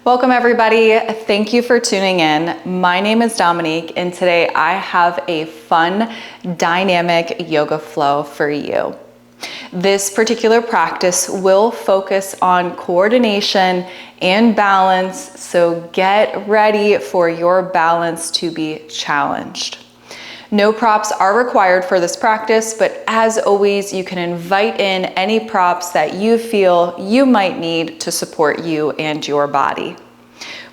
Welcome everybody. Thank you for tuning in. My name is Dominique and today I have a fun, dynamic yoga flow for you. This particular practice will focus on coordination and balance, so get ready for your balance to be challenged. No props are required for this practice, but as always, you can invite in any props that you feel you might need to support you and your body.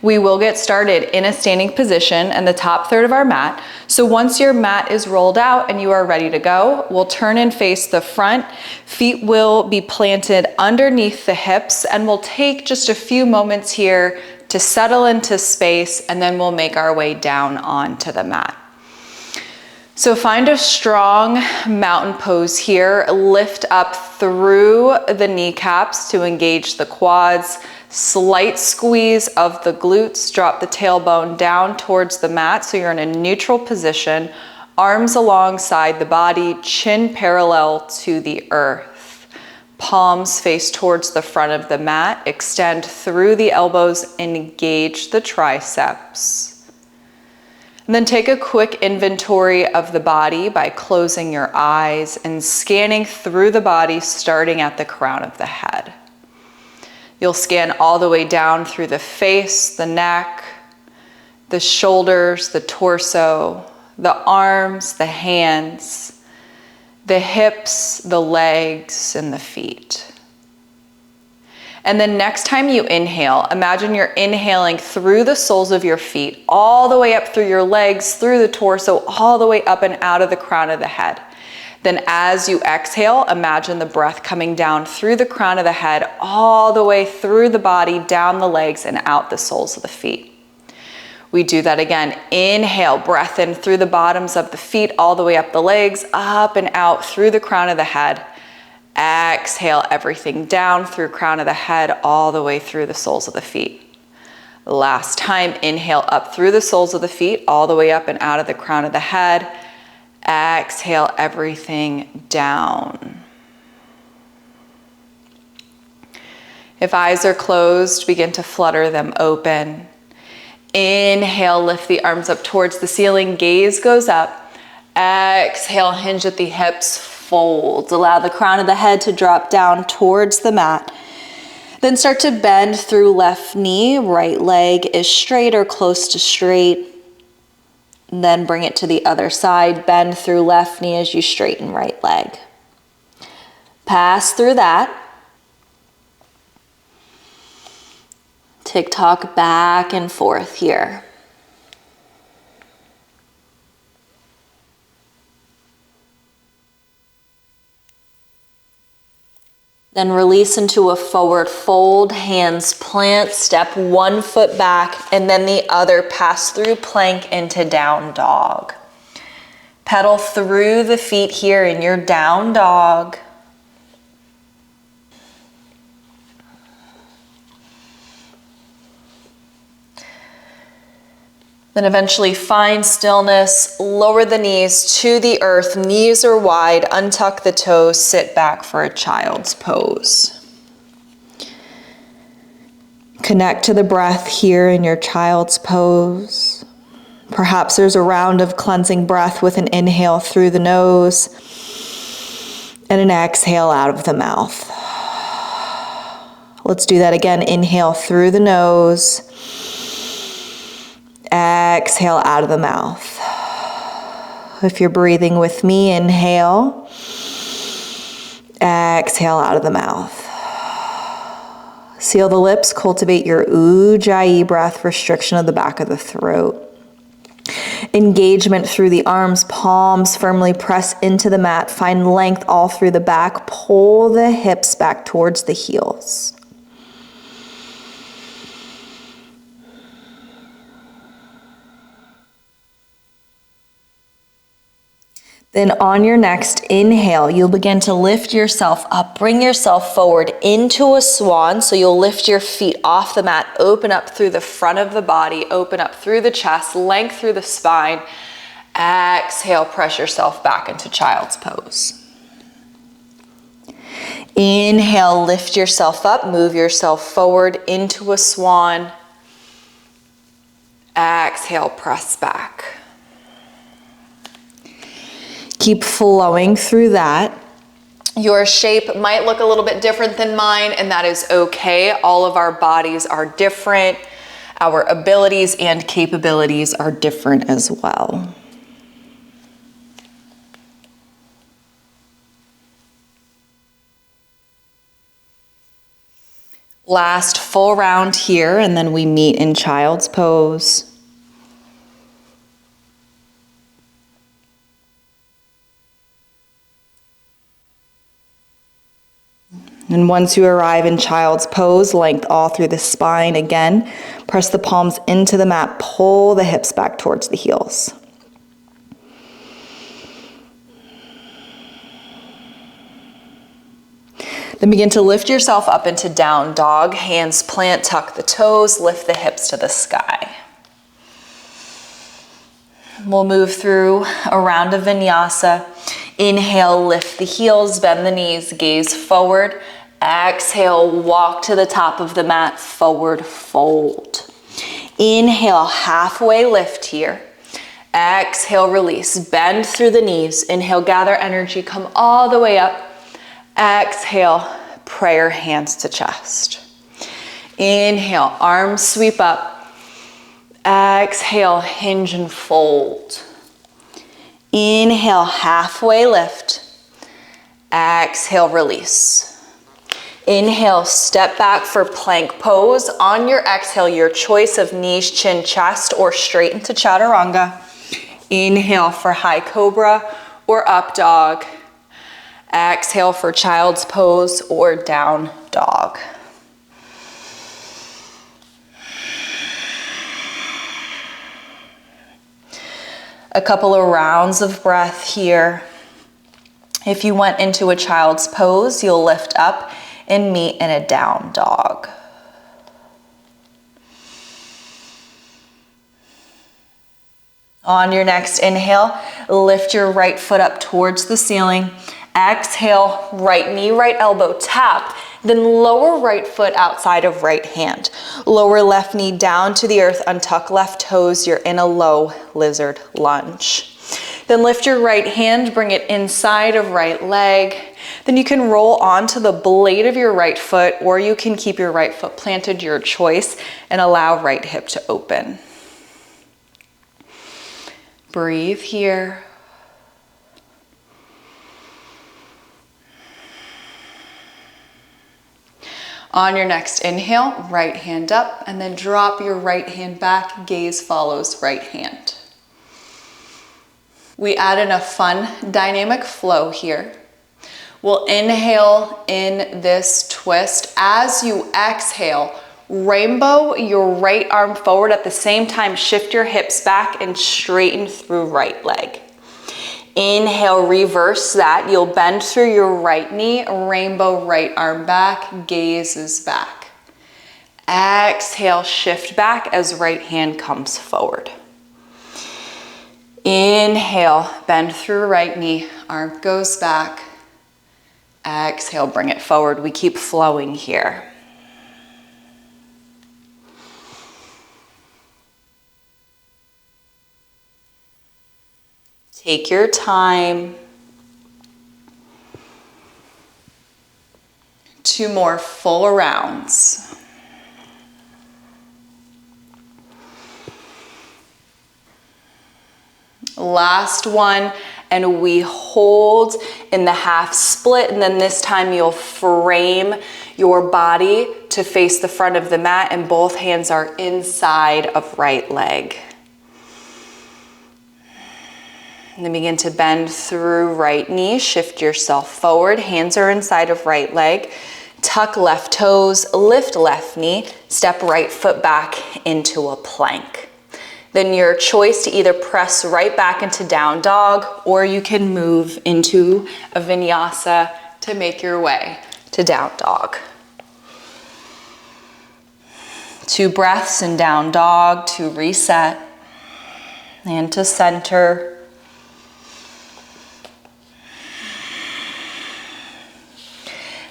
We will get started in a standing position in the top third of our mat. So once your mat is rolled out and you are ready to go, we'll turn and face the front. Feet will be planted underneath the hips, and we'll take just a few moments here to settle into space, and then we'll make our way down onto the mat. So find a strong mountain pose here. Lift up through the kneecaps to engage the quads. Slight squeeze of the glutes. Drop the tailbone down towards the mat so you're in a neutral position. Arms alongside the body, chin parallel to the earth. Palms face towards the front of the mat. Extend through the elbows, engage the triceps. And then take a quick inventory of the body by closing your eyes and scanning through the body, starting at the crown of the head. You'll scan all the way down through the face, the neck, the shoulders, the torso, the arms, the hands, the hips, the legs, and the feet. And then next time you inhale, imagine you're inhaling through the soles of your feet, all the way up through your legs, through the torso, all the way up and out of the crown of the head. Then as you exhale, imagine the breath coming down through the crown of the head, all the way through the body, down the legs, and out the soles of the feet. We do that again. Inhale, breath in through the bottoms of the feet, all the way up the legs, up and out through the crown of the head. Exhale everything down through crown of the head, all the way through the soles of the feet. Last time, inhale up through the soles of the feet, all the way up and out of the crown of the head. Exhale everything down. If eyes are closed, begin to flutter them open. Inhale, lift the arms up towards the ceiling, gaze goes up. Exhale, hinge at the hips, fold. Allow the crown of the head to drop down towards the mat. Then start to bend through left knee, right leg is straight or close to straight. And then bring it to the other side, bend through left knee as you straighten right leg. Pass through that. Tick-tock back and forth here. Then release into a forward fold, hands plant, step one foot back, and then the other pass through plank into down dog. Pedal through the feet here in your down dog. Then eventually find stillness, lower the knees to the earth, knees are wide, untuck the toes, sit back for a child's pose. Connect to the breath here in your child's pose. Perhaps there's a round of cleansing breath with an inhale through the nose and an exhale out of the mouth. Let's do that again. Inhale through the nose. Exhale out of the mouth. If you're breathing with me, inhale. Exhale out of the mouth. Seal the lips, cultivate your ujjayi breath, restriction of the back of the throat. Engagement through the arms, palms firmly press into the mat. Find length all through the back. Pull the hips back towards the heels. Then on your next inhale, you'll begin to lift yourself up, bring yourself forward into a swan. So you'll lift your feet off the mat, open up through the front of the body, open up through the chest, length through the spine. Exhale, press yourself back into child's pose. Inhale, lift yourself up, move yourself forward into a swan. Exhale, press back. Keep flowing through that. Your shape might look a little bit different than mine, and that is okay. All of our bodies are different. Our abilities and capabilities are different as well. Last full round here, and then we meet in child's pose. And once you arrive in child's pose, length all through the spine again. Press the palms into the mat, pull the hips back towards the heels. Then begin to lift yourself up into down dog. Hands plant, tuck the toes, lift the hips to the sky. We'll move through a round of vinyasa. Inhale, lift the heels, bend the knees, gaze forward. Exhale, walk to the top of the mat, forward fold. Inhale, halfway lift here. Exhale, release, bend through the knees. Inhale, gather energy, come all the way up. Exhale, prayer hands to chest. Inhale, arms sweep up. Exhale, hinge and fold. Inhale, halfway lift. Exhale, release. Inhale, step back for plank pose. On your exhale, your choice of knees, chin, chest, or straight into chaturanga. Inhale for high cobra or up dog. Exhale for child's pose or down dog. A couple of rounds of breath here. If you went into a child's pose, you'll lift up and meet in a down dog. On your next inhale, lift your right foot up towards the ceiling. Exhale, right knee, right elbow, tap. Then lower right foot outside of right hand. Lower left knee down to the earth, untuck left toes. You're in a low lizard lunge. Then lift your right hand, bring it inside of right leg. Then you can roll onto the blade of your right foot, or you can keep your right foot planted, your choice, and allow right hip to open. Breathe here. On your next inhale, right hand up, and then drop your right hand back, gaze follows right hand. We add in a fun dynamic flow here. We'll inhale in this twist. As you exhale, rainbow your right arm forward. At the same time, shift your hips back and straighten through right leg. Inhale, reverse that. You'll bend through your right knee, rainbow right arm back, gaze is back. Exhale, shift back as right hand comes forward. Inhale, bend through right knee, arm goes back. Exhale, bring it forward. We keep flowing here. Take your time. 2 more full rounds. Last one, and we hold in the half split, and then this time you'll frame your body to face the front of the mat, and both hands are inside of right leg. And then begin to bend through right knee, shift yourself forward, hands are inside of right leg, tuck left toes, lift left knee, step right foot back into a plank. Then your choice to either press right back into down dog, or you can move into a vinyasa to make your way to down dog. 2 breaths in down dog to reset and to center.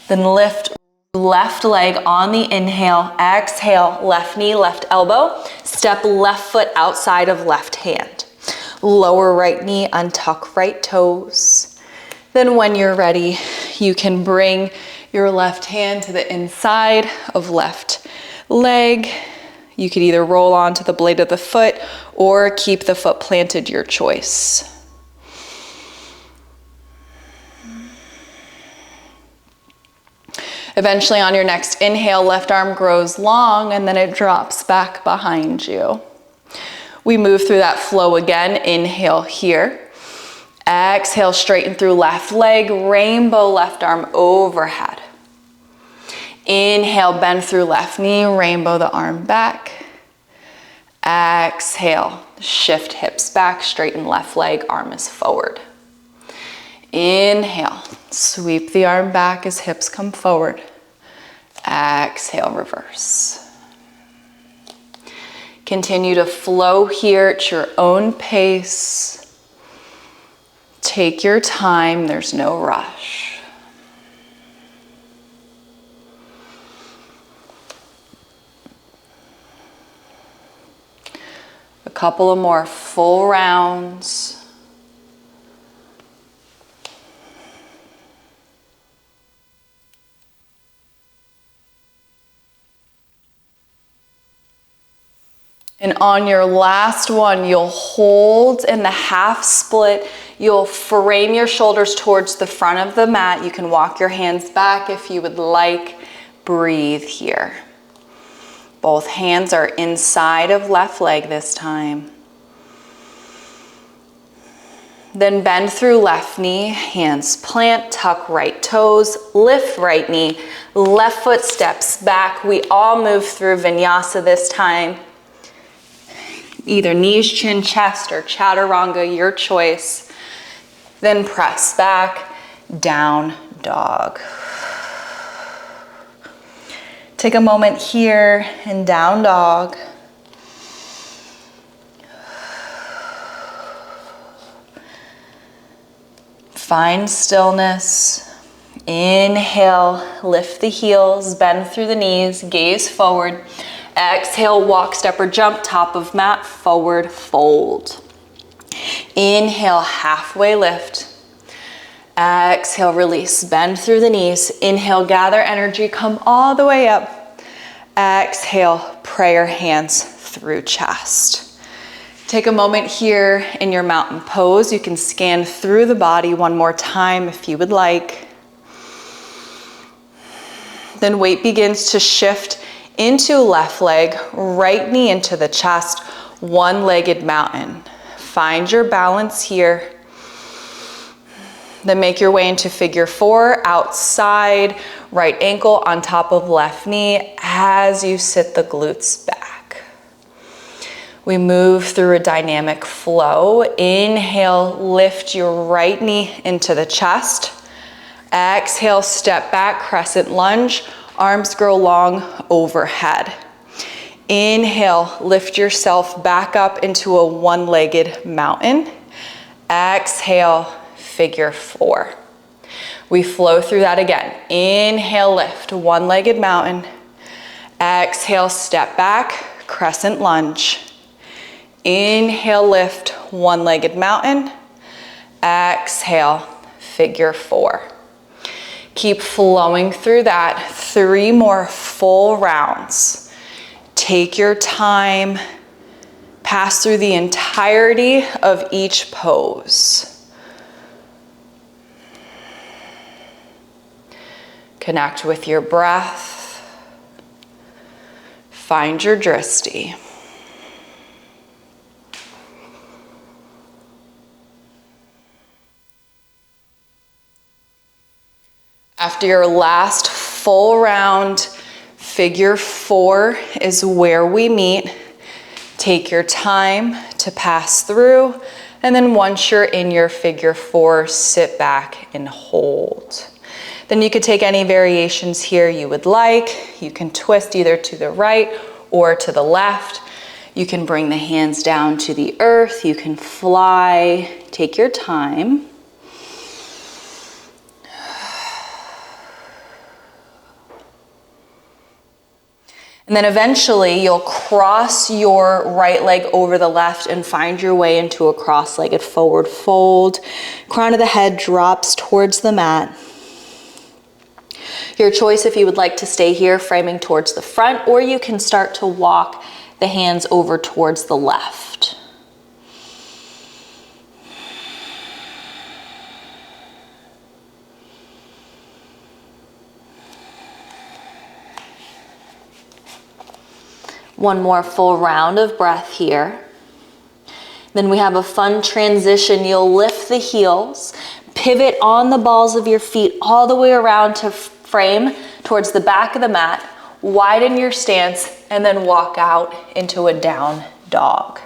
Then lift Left leg on the inhale, exhale, left knee, left elbow. Step left foot outside of left hand. Lower right knee, untuck right toes. Then when you're ready, you can bring your left hand to the inside of left leg. You could either roll onto the blade of the foot or keep the foot planted, your choice. Eventually on your next inhale, left arm grows long and then it drops back behind you. We move through that flow again. Inhale here. Exhale, straighten through left leg, rainbow left arm overhead. Inhale, bend through left knee, rainbow the arm back. Exhale, shift hips back, straighten left leg, arm is forward. Inhale, sweep the arm back as hips come forward. Exhale, reverse. Continue to flow here at your own pace. Take your time, there's no rush. A couple of more full rounds. And on your last one, you'll hold in the half split. You'll frame your shoulders towards the front of the mat. You can walk your hands back if you would like. Breathe here. Both hands are inside of left leg this time. Then bend through left knee, hands plant, tuck right toes, lift right knee, left foot steps back. We all move through vinyasa this time. Either knees, chin, chest, or chaturanga, your choice. Then press back, down dog. Take a moment here in down dog. Find stillness. Inhale, lift the heels, bend through the knees, gaze forward. Exhale, walk, step, or jump, top of mat, forward fold. Inhale, halfway lift. Exhale, release, bend through the knees. Inhale, gather energy, come all the way up. Exhale, prayer hands through chest. Take a moment here in your mountain pose. You can scan through the body one more time if you would like. Then weight begins to shift into left leg, right knee into the chest, one-legged mountain. Find your balance here. Then make your way into figure four, outside, right ankle on top of left knee as you sit the glutes back. We move through a dynamic flow. Inhale, lift your right knee into the chest. Exhale, step back, crescent lunge. Arms grow long overhead. Inhale, lift yourself back up into a one-legged mountain. Exhale, figure four. We flow through that again. Inhale, lift, one-legged mountain. Exhale, step back, crescent lunge. Inhale, lift, one-legged mountain. Exhale, figure four. Keep flowing through that. 3 more full rounds. Take your time. Pass through the entirety of each pose. Connect with your breath. Find your drishti. After your last full round, figure four is where we meet. Take your time to pass through, and then once you're in your figure four, sit back and hold. Then you could take any variations here you would like. You can twist either to the right or to the left. You can bring the hands down to the earth. You can fly. Take your time. And then eventually you'll cross your right leg over the left and find your way into a cross-legged forward fold. Crown of the head drops towards the mat. Your choice if you would like to stay here, framing towards the front, or you can start to walk the hands over towards the left. One more full round of breath here. Then we have a fun transition. You'll lift the heels, pivot on the balls of your feet all the way around to frame towards the back of the mat, widen your stance, and then walk out into a down dog.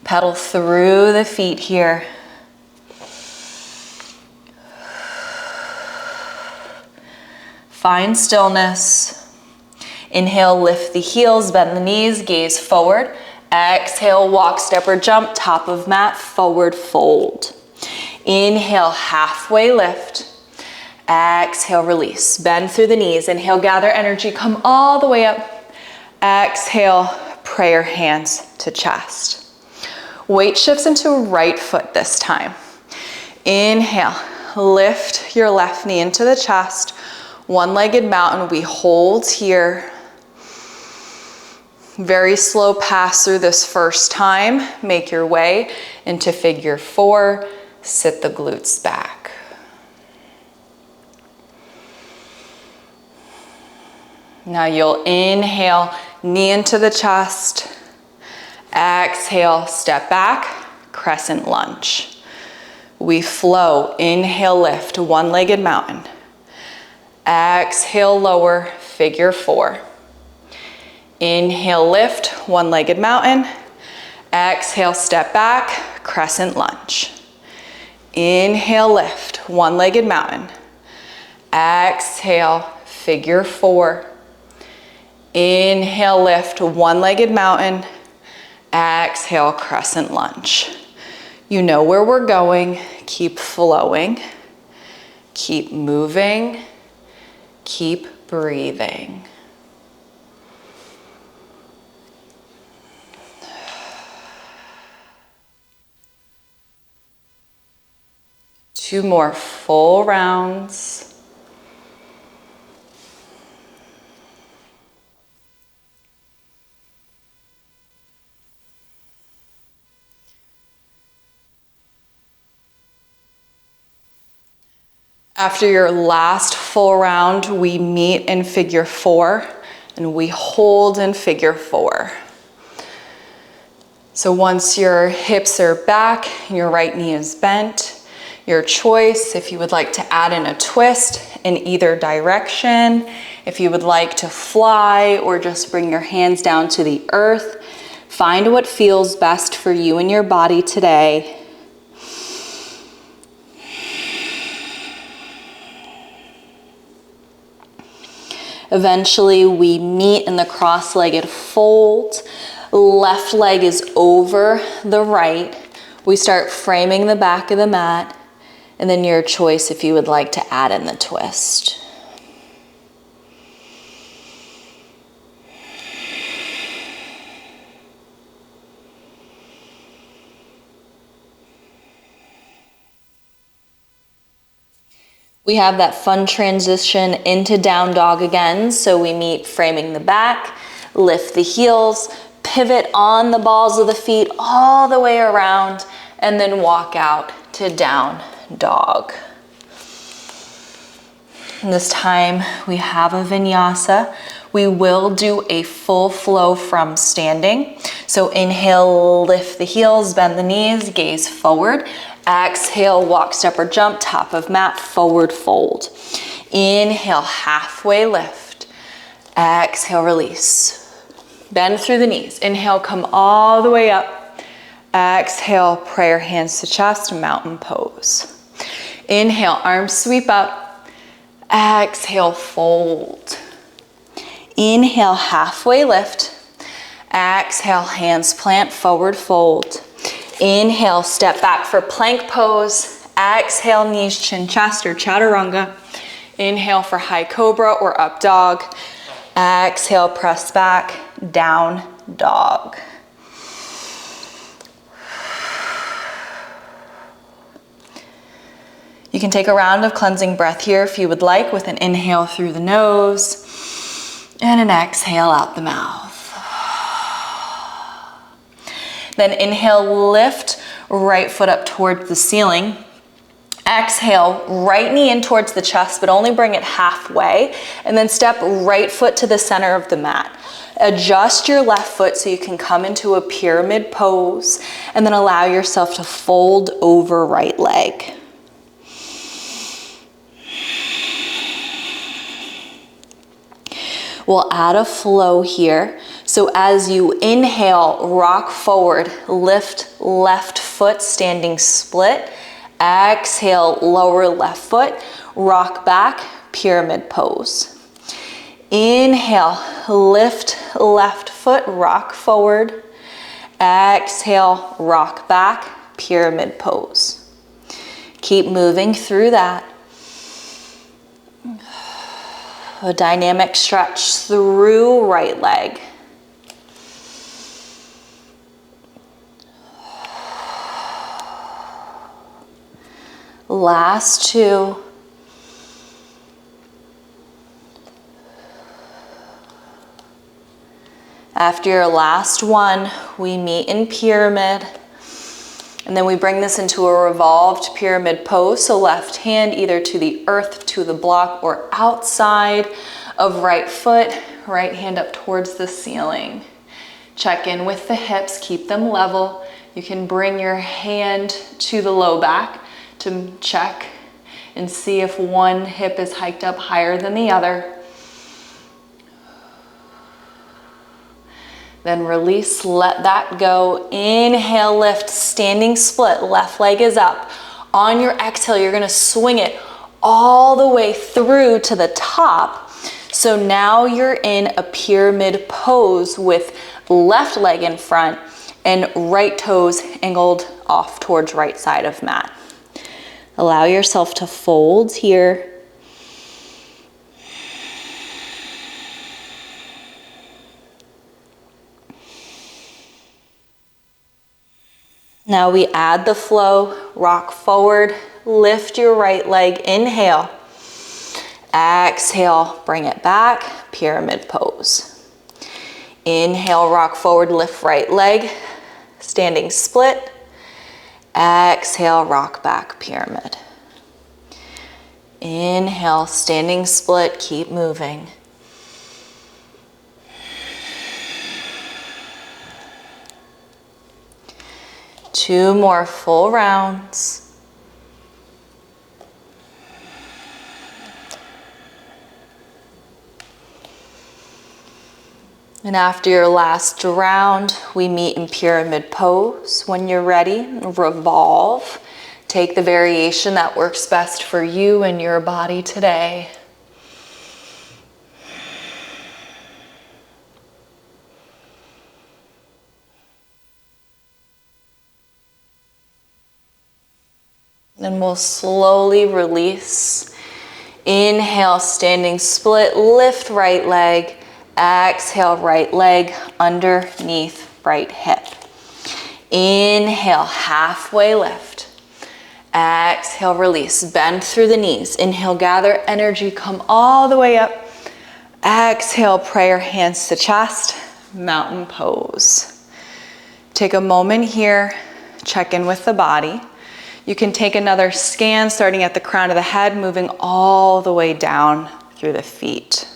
Pedal through the feet here. Find stillness. Inhale, lift the heels, bend the knees, gaze forward. Exhale, walk, step, or jump, top of mat, forward fold. Inhale, halfway lift. Exhale, release. Bend through the knees. Inhale, gather energy, come all the way up. Exhale, prayer hands to chest. Weight shifts into right foot this time. Inhale, lift your left knee into the chest. One-legged mountain, we hold here. Very slow pass through this first time. Make your way into figure four. Sit the glutes back. Now you'll inhale, knee into the chest. Exhale, step back, crescent lunge. We flow, inhale, lift, one-legged mountain. Exhale, lower, figure four. Inhale, lift, one-legged mountain. Exhale, step back, crescent lunge. Inhale, lift, one-legged mountain. Exhale, figure four. Inhale, lift, one-legged mountain. Exhale, crescent lunge. You know where we're going. Keep flowing. Keep moving. Keep breathing. Two more full rounds. After your last full round, we meet in figure four and we hold in figure four. So once your hips are back, your right knee is bent, your choice if you would like to add in a twist in either direction, if you would like to fly or just bring your hands down to the earth, find what feels best for you and your body today. Eventually, we meet in the cross-legged fold. Left leg is over the right. We start framing the back of the mat, and then your choice if you would like to add in the twist. We have that fun transition into down dog again. So we meet framing the back, lift the heels, pivot on the balls of the feet all the way around, and then walk out to down dog. And this time we have a vinyasa. We will do a full flow from standing. So inhale, lift the heels, bend the knees, gaze forward. Exhale, walk, step, or jump, top of mat, forward fold. Inhale, halfway lift. Exhale, release. Bend through the knees. Inhale, come all the way up. Exhale, prayer hands to chest, mountain pose. Inhale, arms sweep up. Exhale, fold. Inhale, halfway lift. Exhale, hands plant, forward fold. Inhale, step back for plank pose. Exhale, knees, chin, chest, or chaturanga. Inhale for high cobra or up dog. Exhale, press back, down dog. You can take a round of cleansing breath here if you would like, with an inhale through the nose and an exhale out the mouth. Then inhale, lift right foot up towards the ceiling. Exhale, right knee in towards the chest, but only bring it halfway. And then step right foot to the center of the mat. Adjust your left foot so you can come into a pyramid pose, and then allow yourself to fold over right leg. We'll add a flow here. So as you inhale, rock forward, lift left foot, standing split. Exhale, lower left foot, rock back, pyramid pose. Inhale, lift left foot, rock forward. Exhale, rock back, pyramid pose. Keep moving through that. A dynamic stretch through right leg. Last two. After your last one, we meet in pyramid. And then we bring this into a revolved pyramid pose. So left hand either to the earth, to the block, or outside of right foot, right hand up towards the ceiling. Check in with the hips, keep them level. You can bring your hand to the low back to check and see if one hip is hiked up higher than the other. Then release, let that go. Inhale, lift, standing split, left leg is up. On your exhale, you're gonna swing it all the way through to the top. So now you're in a pyramid pose with left leg in front and right toes angled off towards right side of mat. Allow yourself to fold here. Now we add the flow, rock forward, lift your right leg, inhale. Exhale, bring it back, pyramid pose. Inhale, rock forward, lift right leg, standing split. Exhale, rock back, pyramid. Inhale, standing split, keep moving. Two more full rounds. And after your last round, we meet in pyramid pose. When you're ready, revolve. Take the variation that works best for you and your body today. Then we'll slowly release. Inhale, standing split, lift right leg. Exhale, right leg underneath right hip. Inhale, halfway lift. Exhale, release, bend through the knees. Inhale, gather energy, come all the way up. Exhale, prayer hands to chest, mountain pose. Take a moment here, check in with the body. You can take another scan starting at the crown of the head, moving all the way down through the feet.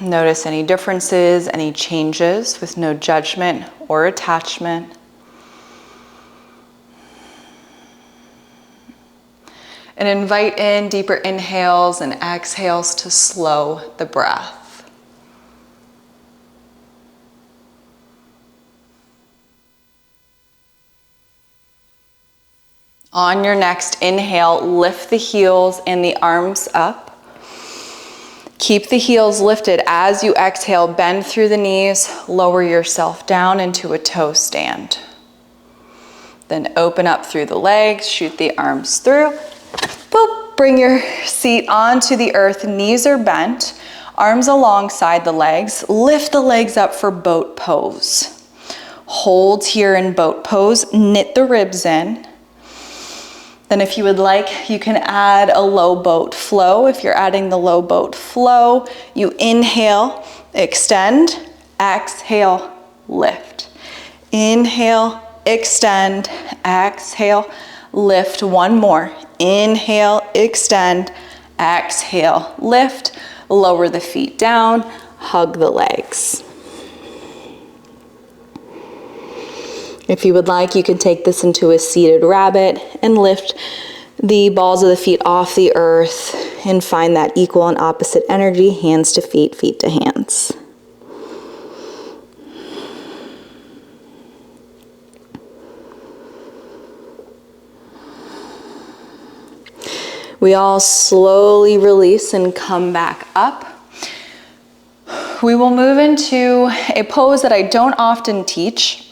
Notice any differences, any changes with no judgment or attachment. And invite in deeper inhales and exhales to slow the breath. On your next inhale, lift the heels and the arms up. Keep the heels lifted. As you exhale, bend through the knees, lower yourself down into a toe stand. Then open up through the legs, shoot the arms through. Boop, bring your seat onto the earth, knees are bent. arms alongside the legs. Lift the legs up for boat pose. Hold here in boat pose, knit the ribs in. Then if you would like, you can add a low boat flow. If you're adding the low boat flow, you inhale, extend, exhale, lift. Inhale, extend, exhale, lift. One more. Inhale, extend, exhale, lift. Lower the feet down, hug the legs. If you would like, you can take this into a seated rabbit and lift the balls of the feet off the earth and find that equal and opposite energy, hands to feet, feet to hands. We all slowly release and come back up. We will move into a pose that I don't often teach,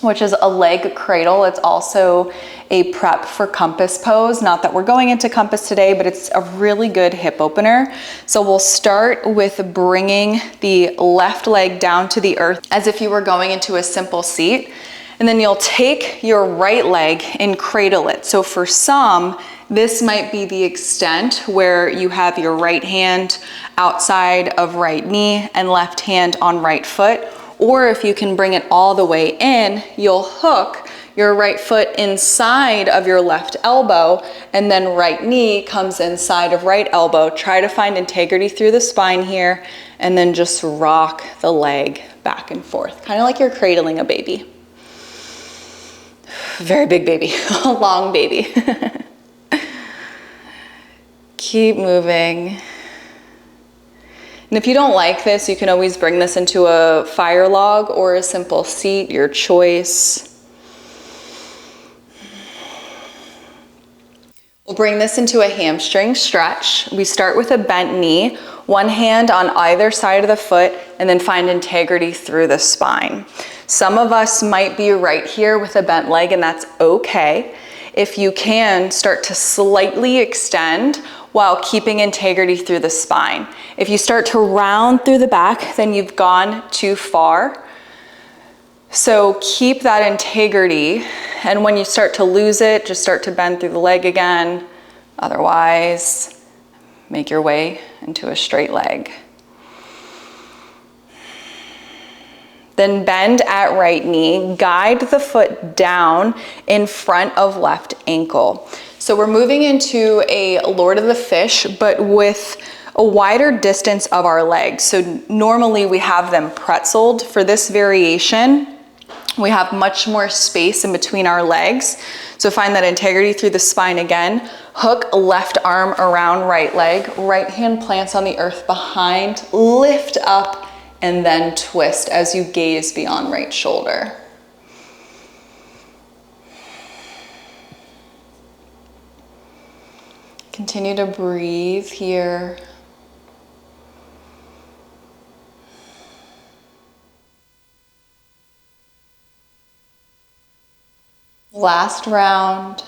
which is a leg cradle. It's also a prep for compass pose. Not that we're going into compass today, but it's a really good hip opener. So we'll start with bringing the left leg down to the earth as if you were going into a simple seat. And then you'll take your right leg and cradle it. So for some, this might be the extent where you have your right hand outside of right knee and left hand on right foot. Or if you can bring it all the way in, you'll hook your right foot inside of your left elbow, and then right knee comes inside of right elbow. Try to find integrity through the spine here, and then just rock the leg back and forth, kind of like you're cradling a baby. Very big baby, a long baby. Keep moving. And if you don't like this, you can always bring this into a fire log or a simple seat, your choice. We'll bring this into a hamstring stretch. We start with a bent knee, one hand on either side of the foot, and then find integrity through the spine. Some of us might be right here with a bent leg, and that's okay. If you can, start to slightly extend while keeping integrity through the spine. If you start to round through the back, then you've gone too far. So keep that integrity, and when you start to lose it, just start to bend through the leg again. Otherwise, make your way into a straight leg. Then bend at right knee, guide the foot down in front of left ankle. So we're moving into a Lord of the Fish, but with a wider distance of our legs. So normally we have them pretzeled. For this variation, we have much more space in between our legs. So find that integrity through the spine again. Hook left arm around right leg. Right hand plants on the earth behind. Lift up and then twist as you gaze beyond right shoulder. Continue to breathe here. Last round.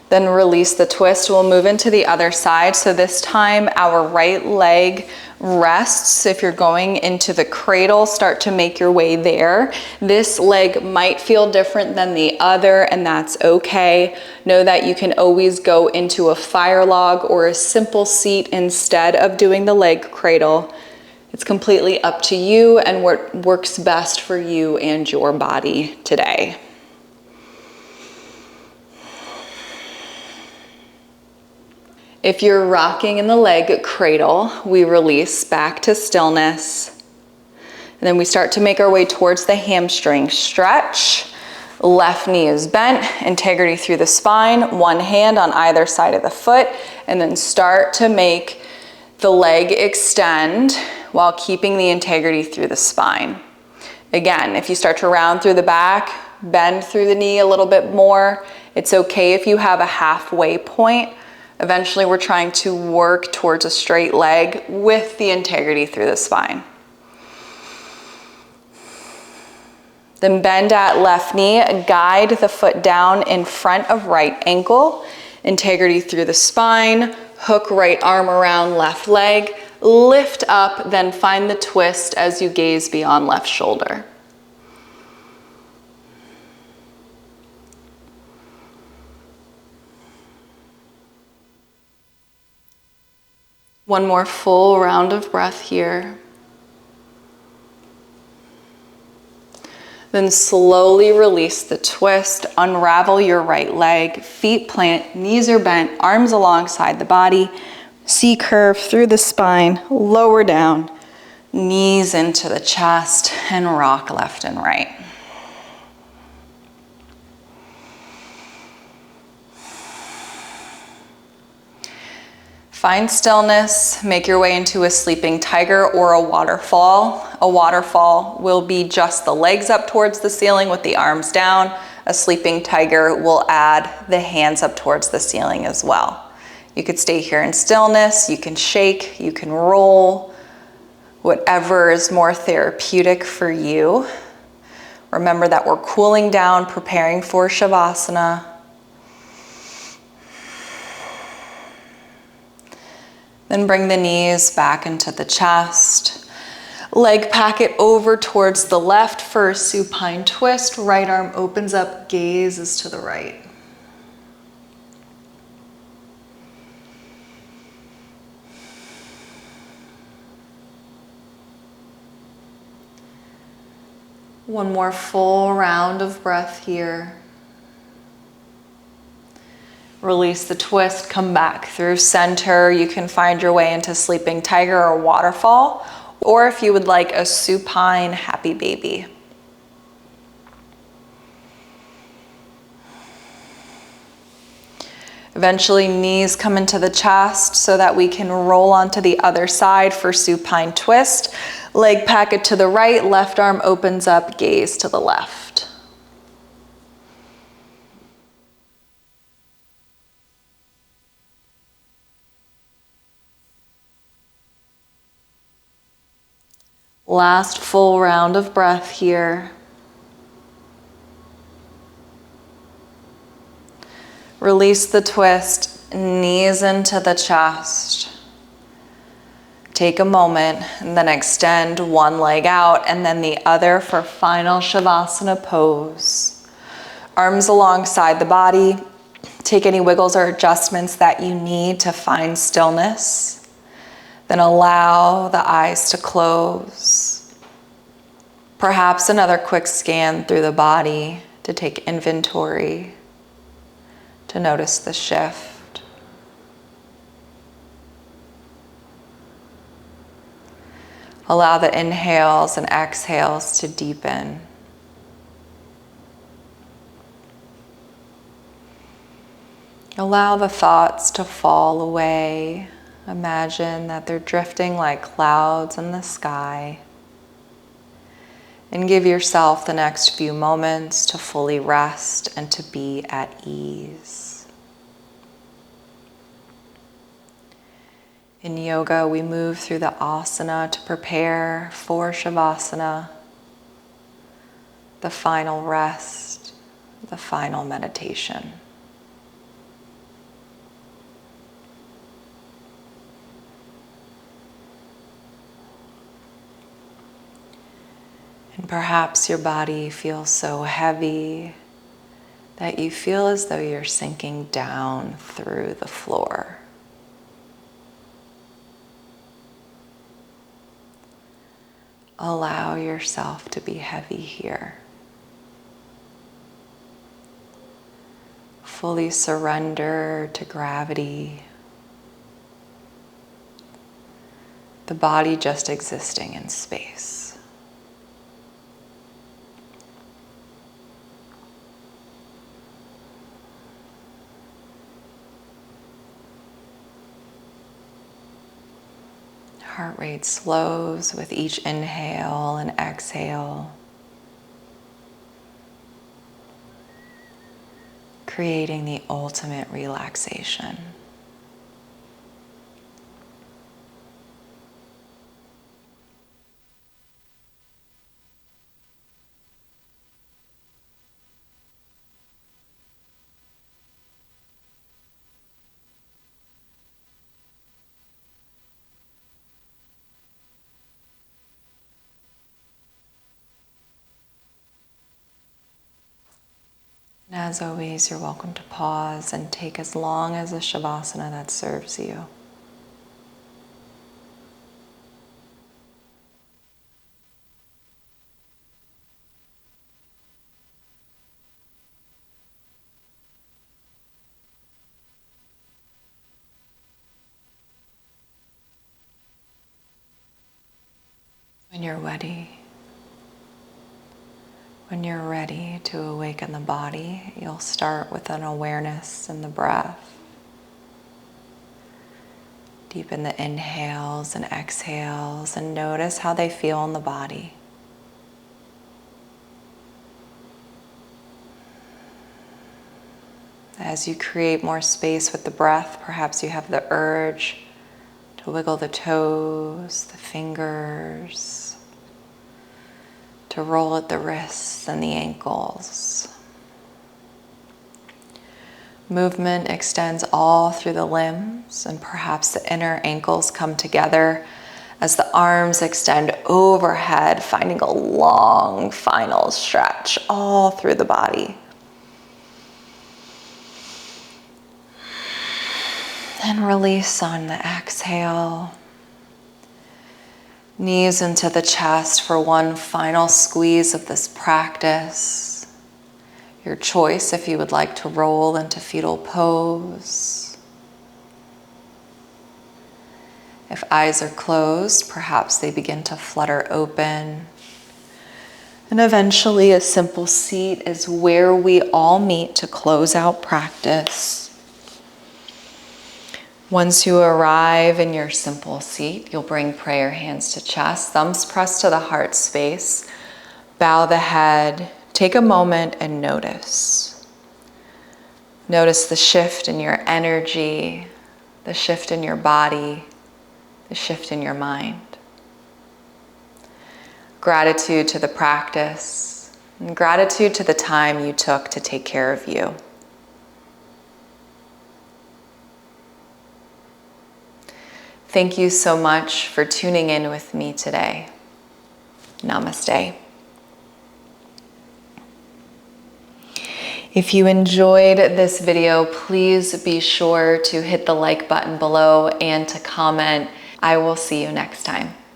Then release the twist. We'll move into the other side. So this time our right leg rests. If you're going into the cradle, start to make your way there. This leg might feel different than the other, and that's okay. Know that you can always go into a fire log or a simple seat instead of doing the leg cradle. It's completely up to you and what works best for you and your body today. If you're rocking in the leg cradle, we release back to stillness. And then we start to make our way towards the hamstring stretch. Left knee is bent, integrity through the spine, one hand on either side of the foot, and then start to make the leg extend while keeping the integrity through the spine. Again, if you start to round through the back, bend through the knee a little bit more. It's okay if you have a halfway point. Eventually, we're trying to work towards a straight leg with the integrity through the spine. Then bend at left knee, guide the foot down in front of right ankle, integrity through the spine, Hook right arm around left leg, lift up, then find the twist as you gaze beyond left shoulder. One more full round of breath here. Then slowly release the twist, unravel your right leg, feet plant, knees are bent, arms alongside the body, C curve through the spine, lower down, knees into the chest, and rock left and right. Find stillness, make your way into a sleeping tiger or a waterfall. A waterfall will be just the legs up towards the ceiling with the arms down. A sleeping tiger will add the hands up towards the ceiling as well. You could stay here in stillness, you can shake, you can roll, whatever is more therapeutic for you. Remember that we're cooling down, preparing for Shavasana. Then bring the knees back into the chest. Leg packet over towards the left for a supine twist. Right arm opens up, gaze is to the right. One more full round of breath here. Release the twist, come back through center. You can find your way into sleeping tiger or waterfall, or if you would like a supine happy baby. Eventually knees come into the chest so that we can roll onto the other side for supine twist. Leg packet to the right, left arm opens up, gaze to the left. Last full round of breath here. Release the twist, knees into the chest. Take a moment and then extend one leg out and then the other for final Shavasana pose. Arms alongside the body. Take any wiggles or adjustments that you need to find stillness. Then allow the eyes to close. Perhaps another quick scan through the body to take inventory, to notice the shift. Allow the inhales and exhales to deepen. Allow the thoughts to fall away. Imagine that they're drifting like clouds in the sky. And give yourself the next few moments to fully rest and to be at ease. In yoga, we move through the asana to prepare for Shavasana, the final rest, the final meditation. And perhaps your body feels so heavy that you feel as though you're sinking down through the floor. Allow yourself to be heavy here. Fully surrender to gravity. The body just existing in space. Heart rate slows with each inhale and exhale, creating the ultimate relaxation. As always, you're welcome to pause and take as long as a shavasana that serves you. When you're ready to awaken the body, you'll start with an awareness in the breath. Deepen the inhales and exhales and notice how they feel in the body. As you create more space with the breath, perhaps you have the urge to wiggle the toes, the fingers, to roll at the wrists and the ankles. Movement extends all through the limbs, and perhaps the inner ankles come together as the arms extend overhead, finding a long final stretch all through the body. And release on the exhale. Knees into the chest for one final squeeze of this practice. Your choice if you would like to roll into fetal pose. If eyes are closed, perhaps they begin to flutter open. And eventually a simple seat is where we all meet to close out practice. Once you arrive in your simple seat, you'll bring prayer hands to chest, thumbs pressed to the heart space. Bow the head, take a moment and notice. Notice the shift in your energy, the shift in your body, the shift in your mind. Gratitude to the practice, and gratitude to the time you took to take care of you. Thank you so much for tuning in with me today. Namaste. If you enjoyed this video, please be sure to hit the like button below and to comment. I will see you next time.